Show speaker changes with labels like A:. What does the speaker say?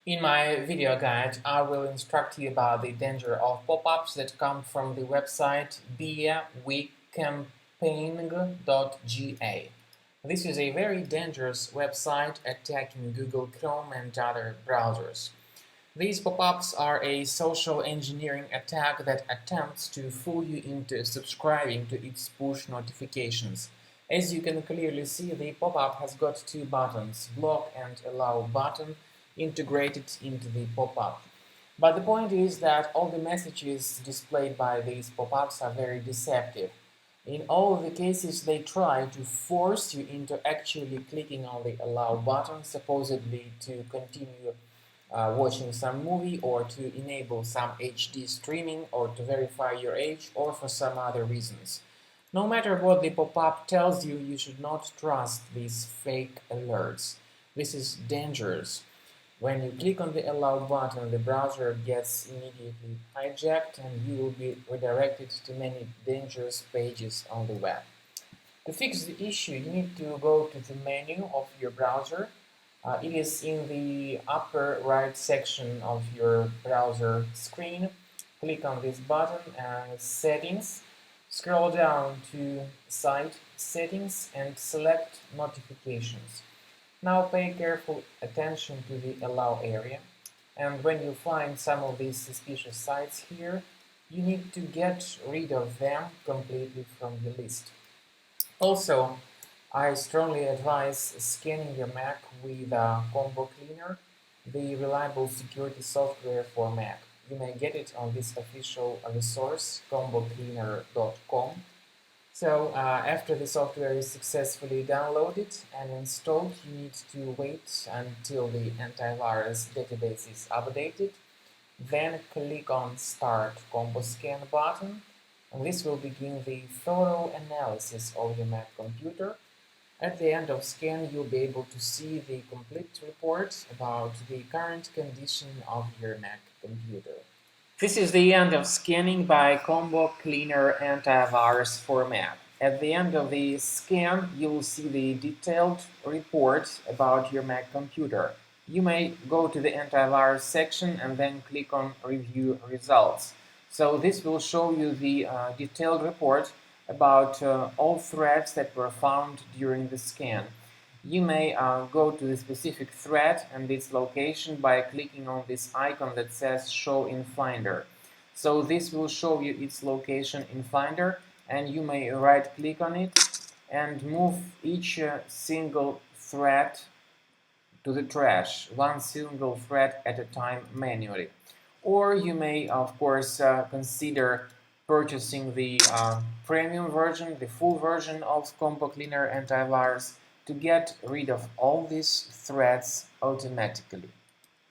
A: In my video guide, I will instruct you about the danger of pop-ups that come from the website Beawickampaing.ga. This is a very dangerous website attacking Google Chrome and other browsers. These pop-ups are a social engineering attack that attempts to fool you into subscribing to its push notifications. As you can clearly see, the pop-up has got two buttons, block and allow button, integrated into the pop-up. But the point is that all the messages displayed by these pop-ups are very deceptive. In all of the cases, they try to force you into actually clicking on the allow button, supposedly to continue watching some movie or to enable some HD streaming or to verify your age or for some other reasons. No matter what the pop-up tells you, you should not trust these fake alerts. This is dangerous. When you click on the allow button, the browser gets immediately hijacked and you will be redirected to many dangerous pages on the web. To fix the issue, you need to go to the menu of your browser. It is in the upper right section of your browser screen. Click on this button and Settings. Scroll down to Site Settings and select Notifications. Now pay careful attention to the Allow area. And when you find some of these suspicious sites here, you need to get rid of them completely from the list. Also, I strongly advise scanning your Mac with Combo Cleaner, the reliable security software for Mac. You may get it on this official resource, combocleaner.com. So, after the software is successfully downloaded and installed, you need to wait until the antivirus database is updated. Then click on Start Combo Scan button, and this will begin the thorough analysis of your Mac computer. At the end of scan, you'll be able to see the complete report about the current condition of your Mac computer. This is the end of scanning by Combo Cleaner Antivirus for Mac. At the end of the scan, you will see the detailed report about your Mac computer. You may go to the antivirus section and then click on Review Results. So this will show you the detailed report about all threads that were found during the scan. You may go to the specific thread and its location by clicking on this icon that says Show in Finder. So this will show you its location in Finder, and you may right-click on it and move each single thread to the trash, one single thread at a time manually. Or you may, of course, consider purchasing the premium version, the full version of Combo Cleaner Antivirus to get rid of all these threads automatically.